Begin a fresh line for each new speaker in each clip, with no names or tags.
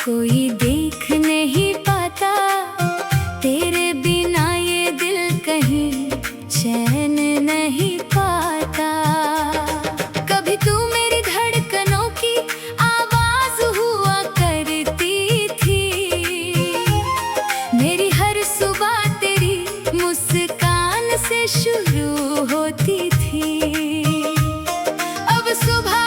कोई देख नहीं पाता, तेरे बिना ये दिल कहीं चैन नहीं पाता। कभी तू मेरी धड़कनों की आवाज हुआ करती थी, मेरी हर सुबह तेरी मुस्कान से शुरू होती थी। अब सुबह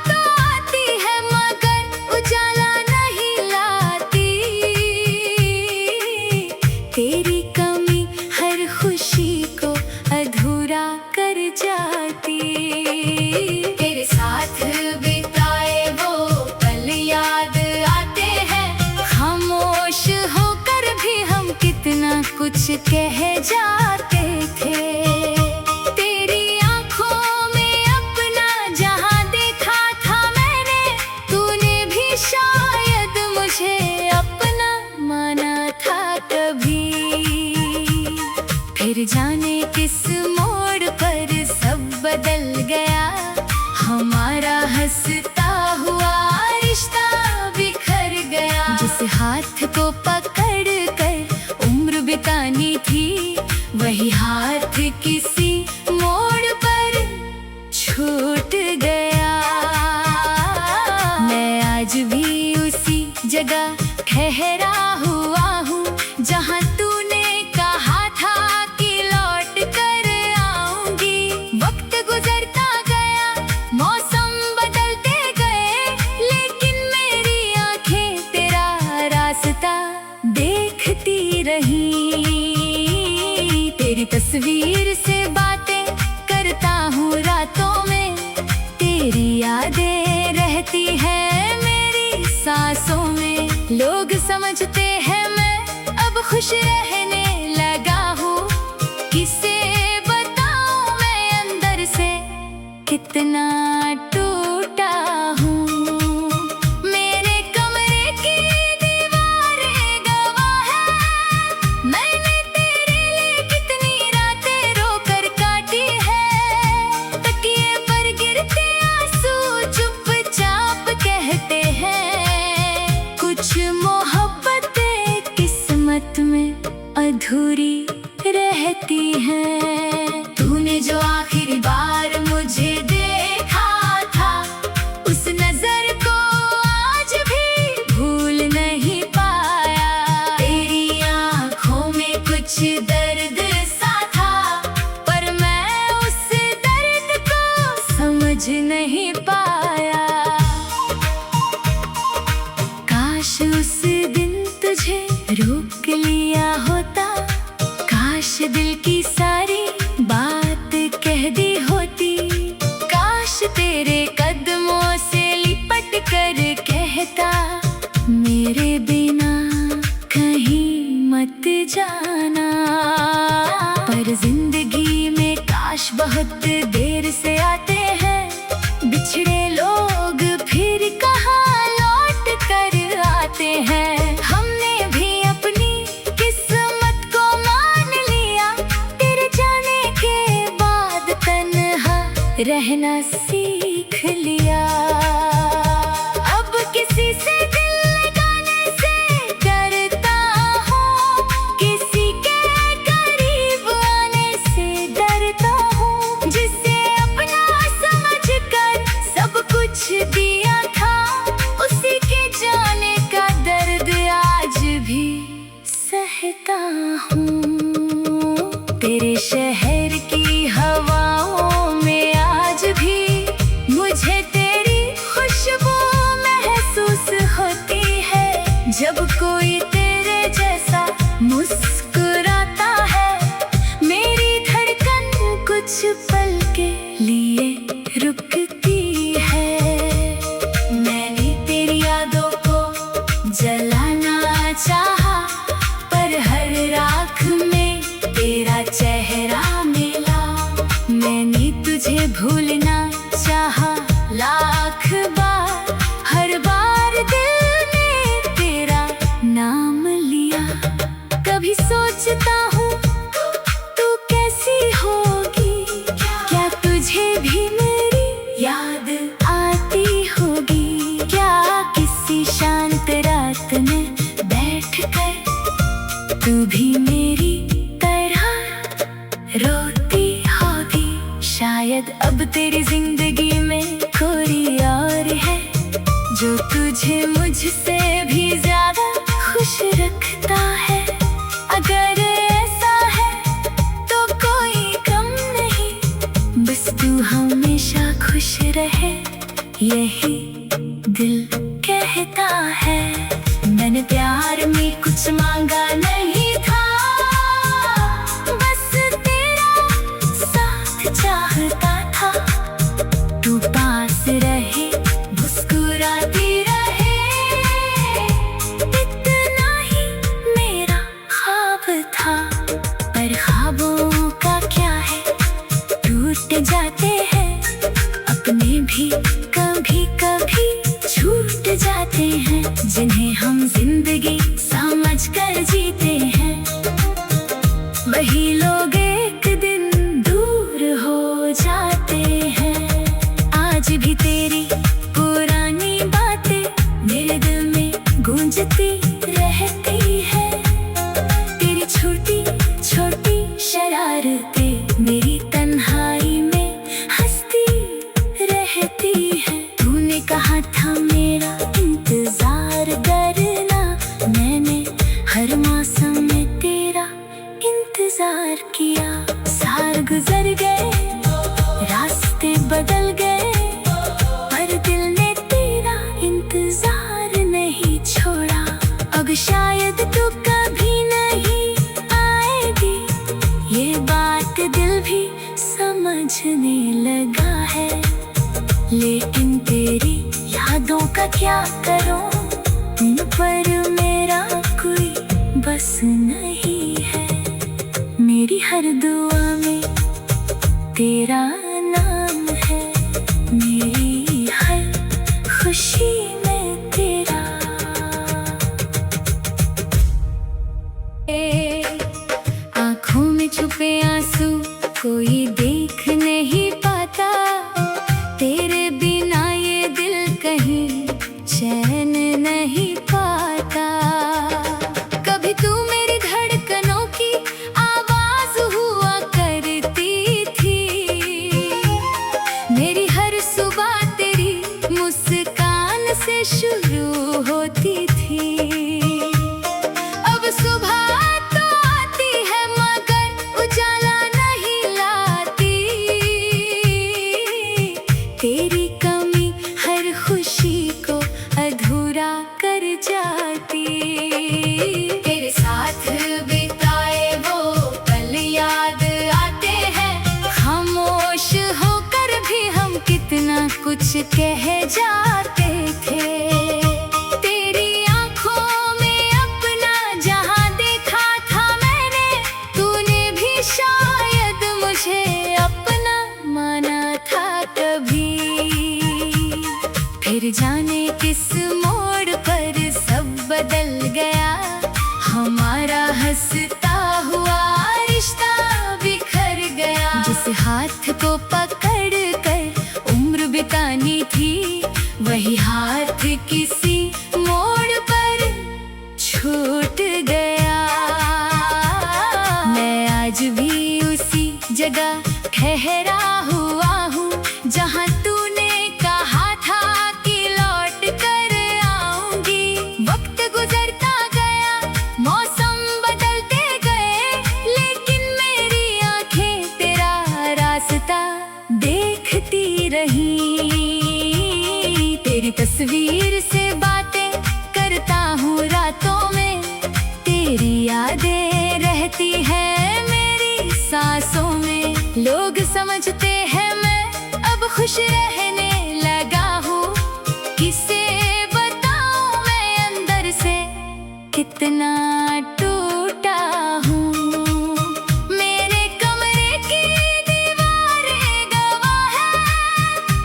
तो आती है मगर उजाला नहीं लाती, तेरी कमी हर खुशी को अधूरा कर जाती। तेरे साथ बिताए वो पल याद आते हैं, खामोश होकर भी हम कितना कुछ कह जाते थे। तेरी आंखों में अपना जहां देखा था मैंने, तूने भी शायद मुझे अपना माना था कभी। फिर जाने किस मोड़ पर सब बदल गया, हमारा हंसता हुआ रिश्ता बिखर गया। जिस हाथ को पकड़ कर उम्र बितानी थी, वही हाथ किसी मोड़ पर छूट गया। मैं आज भी उसी जगह ठहरा हुआ हूँ जहाँ तूने कहा था कि लौट कर आऊंगी। वक्त गुजरता गया, मौसम बदलते गए, लेकिन मेरी आंखें तेरा रास्ता देखती रही। तेरी तस्वीर से बातें करता हूँ रातों में, तेरी यादें रहती है मेरी सांसों में। लोग समझते हैं मैं अब खुश रहने लगा हूँ, किसे बताऊँ मैं अंदर से कितना टूटा हूँ। मेरे कमरे की दीवारें गवाह है, मैंने तेरे लिए कितनी रातें रोकर काटी है। तकिए पर गिरते आंसू चुपचाप कहते हैं, कुछ मोहब्बतें किस्मत में अधूरी रहती हैं। तूने जो आखिरी बार मुझे देखा था, उस नजर को आज भी भूल नहीं पाया। तेरी आंखों में कुछ दर्द सा था, पर मैं उस दर्द को समझ नहीं पाया। काश उस दिन तुझे रोक लिया होता, काश दिल की सारी बात कह दी होती। काश तेरे कदमों से लिपट कर कहता, मेरे बिना कहीं मत जाना। पर जिंदगी में काश बहुत देर से आते हैं, बिछड़े लोग फिर कहाँ लौट कर आते हैं। हमने भी अपनी किस्मत को मान लिया, तेरे जाने के बाद तन्हा रहना सीख लिया। अब किसी से दिल लगाने से डरता हूँ, किसी के करीब आने से डरता हूँ। जिसे अपना समझकर सब कुछ दिया था, उसी के जाने का दर्द आज भी सहता हूँ। तेरे शहर की हवाओं में आज भी मुझे तेरी खुशबू महसूस होती है। जब कोई तेरे जैसा मुस्कुराता है, मेरी धड़कन कुछ पल के लिए रुकती है। मैंने तेरी यादों को जलाना चाहा, पर हर राख में तेरा चेहरा मिला। मैंने तुझे भूलना चाहा लाख बार, हर बार दिल में तेरा नाम रात में बैठ कर तू भी मेरी तरह रोती होगी। शायद अब तेरी जिंदगी में कोई और है जो तुझे मुझसे भी ज्यादा खुश रखता है। अगर ऐसा है तो कोई कम नहीं, बस तू हमेशा खुश रहे यही दिल कहता है। मैंने प्यार में कुछ मांगा नहीं था, बस तेरा साथ चाहता था। तू पास रहे मुस्कुराती रहे, इतना ही मेरा ख्वाब था। पर ख्वाबों का क्या है, टूट जाते हैं अपने भी कभी कभी छूट जाते हैं, जिन्हें हम जिंदगी समझ कर जीते हैं। वही लोग एक दिन दूर हो जाते हैं। आज भी तेरी पुरानी बातें मेरे दिल में गूंजती रहती है। तेरी छोटी छोटी शरारतें मेरी तन्हाई में हंसती रहती है। तूने कहा था मेरा इंतजार करना, मैंने हर मौसम में तेरा इंतजार किया। साल गुजर गए, रास्ते बदल गए, पर दिल ने तेरा इंतजार नहीं छोड़ा। अब शायद तू कभी नहीं आएगी, ये बात दिल भी समझने लगा है। लेकिन तेरी यादों का क्या करूं, उन पर मेरा कोई बस नहीं है। मेरी हर दुआ में तेरा नाम है, मेरी हर खुशी में तेरा। आँखों में छुपे आंसू कोई देख नहीं पाता, तेरे बिना ये दिल कहीं चैन नहीं पाता। कभी तू मेरी धड़कनों की आवाज हुआ करती थी, मेरी हर सुबह तेरी मुस्कान से शुरू होती थी। अब सुबह तो आती है मगर उजाला नहीं लाती, तेरी कमी हर खुशी को अधूरा कर जाती। तेरे साथ बिताए वो पल याद आते हैं, खामोश होकर भी हम कितना कुछ कह जाते थे। तेरी आंखों में अपना जहां देखा था मैंने, तूने भी शायद मुझे अपना माना था कभी। फिर जाने किस मोड़ पर सब बदल गया, हमारा हंसता हुआ रिश्ता बिखर गया। जिस हाथ को पकड़ कर उम्र बितानी थी, वही हाथ किसी मोड़ पर छूट गया। मैं आज भी उसी जगह ठहरा हुआ हूँ जहाँ तूने कहा था कि लौट कर आऊंगी। वक्त गुजरता गया, मौसम बदलते गए, लेकिन मेरी आंखें तेरा रास्ता देखती रही। तेरी तस्वीर से बातें करता हूँ रातों में, तेरी यादें रहती है मेरी सांसों में। लोग समझते हैं मैं अब खुश रहने लगा हूँ, किसे बताऊं मैं अंदर से कितना टूटा हूँ। मेरे कमरे की दीवारें गवाह है,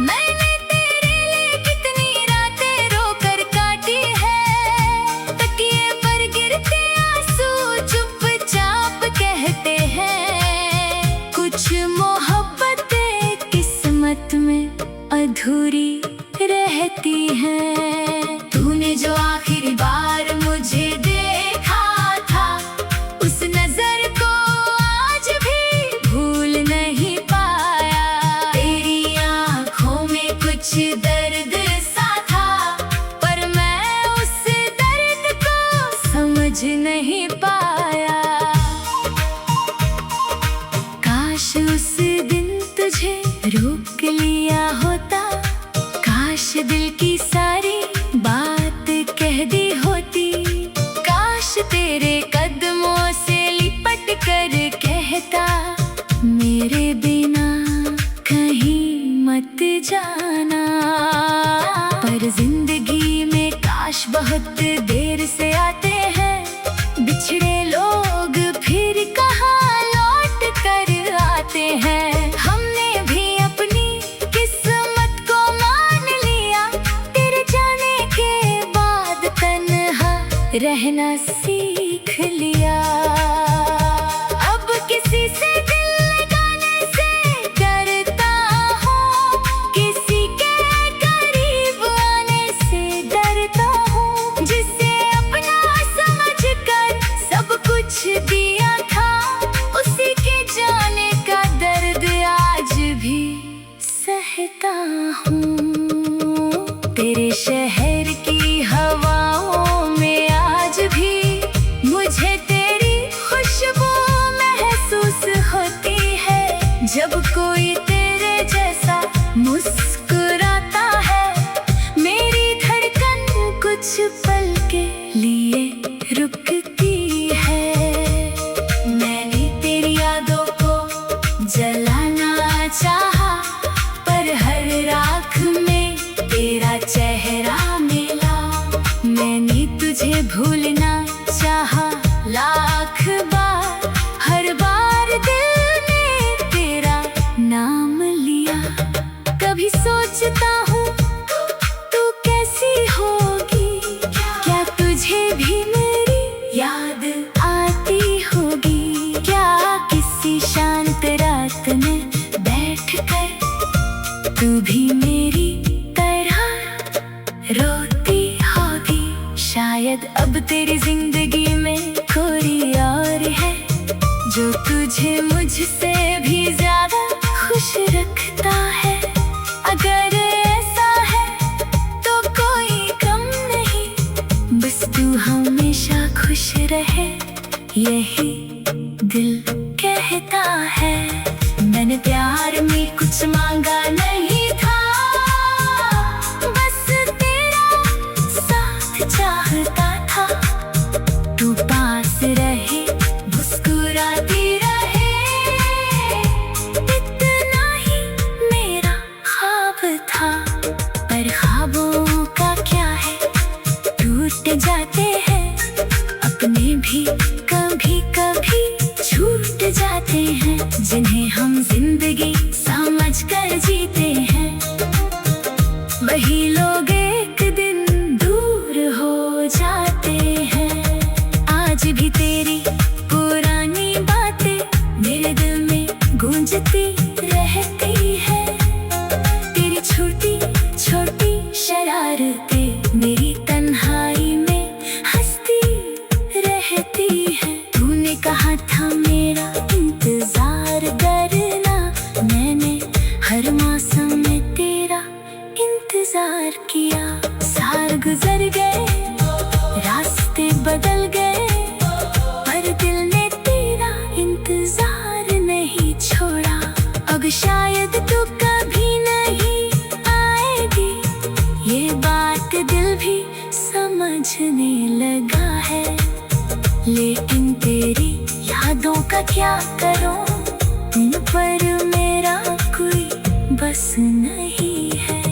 मैंने तेरे लिए कितनी रातें रोकर काटी है। तकिए पर गिरते आंसू चुपचाप कहते हैं, कुछ मोहब्बतें किस्मत में अधूरी रहती हैं। तूने जो आखिरी समझ नहीं पाया। काश उस दिन तुझे रोक लिया होता, काश दिल की सारी बात कह दी होती, काश तेरे कदमों से लिपट कर कहता, मेरे बिना कहीं मत जाना। पर जिंदगी में काश बहुत देर से आते हैं, बिछड़े लोग फिर कहाँ लौट कर आते हैं। हमने भी अपनी किस्मत को मान लिया, तेरे जाने के बाद तन्हा रहना सीख लिया। अब किसी से दिल लगाने से डरता हूँ, किसी के करीब आने से डरता हूँ, जिसे अपना समझकर सब कुछ दिया था, उसी के जाने का दर्द आज भी सहता हूँ। तेरे शहर की हवाओं में आज भी मुझे तेरी खुशबू महसूस होती है। जब कोई तेरे जैसा मुस्कुराता है, मेरी धड़कन कुछ पल के लिए रुकती है। मैंने तेरी यादों को जलाना चाहा, पर हर राख में तेरा चेहरा मिला। मैंने तुझे भूलना चाहा लाख बार, हर बार दिल ने तेरा नाम लिया। कभी सोचता हूँ तू कैसी होगी, क्या तुझे भी मेरी याद आती होगी, क्या किसी शांत रात में बैठकर तू भी मेरी तरह रोती होगी। शायद अब तेरी जिंदगी में कोई और है, जो तुझे मुझसे भी ज्यादा खुश रखता है। अगर ऐसा है तो कोई कम नहीं, बस तू हमेशा खुश रहे, यही दिल कहता है। मैंने प्यार में कुछ मांगा नहीं था, बस तेरा साथ चाहता था। तू पास रहे, मुस्कुराती रहे, इतना ही मेरा ख्वाब था। पर ख्वाबों का क्या है, टूट जाते हैं, अपने भी कभी कभी छूट जाते हैं। जिन्हें हम जिंदगी समझ कर जीते हैं, वही लोग एक दिन दूर हो जाते हैं। आज भी तेरी पुरानी बातें मेरे दिल में गूंजती रहती है। तेरी छोटी छोटी शरारतें मेरी तन्हाई में हंसती रहती है। तूने कहा था मेरा इंतजार करना, मैंने हर मौसम में तेरा इंतजार किया। साल गुजर गए, रास्ते बदल गए, पर दिल ने तेरा इंतजार नहीं छोड़ा। अब शायद तू कभी नहीं आएगी, ये बात दिल भी समझने लगा है। लेकिन तेरी यादों का क्या करूं, उन पर मेरा कोई बस नहीं है।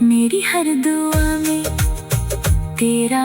मेरी हर दुआ में तेरा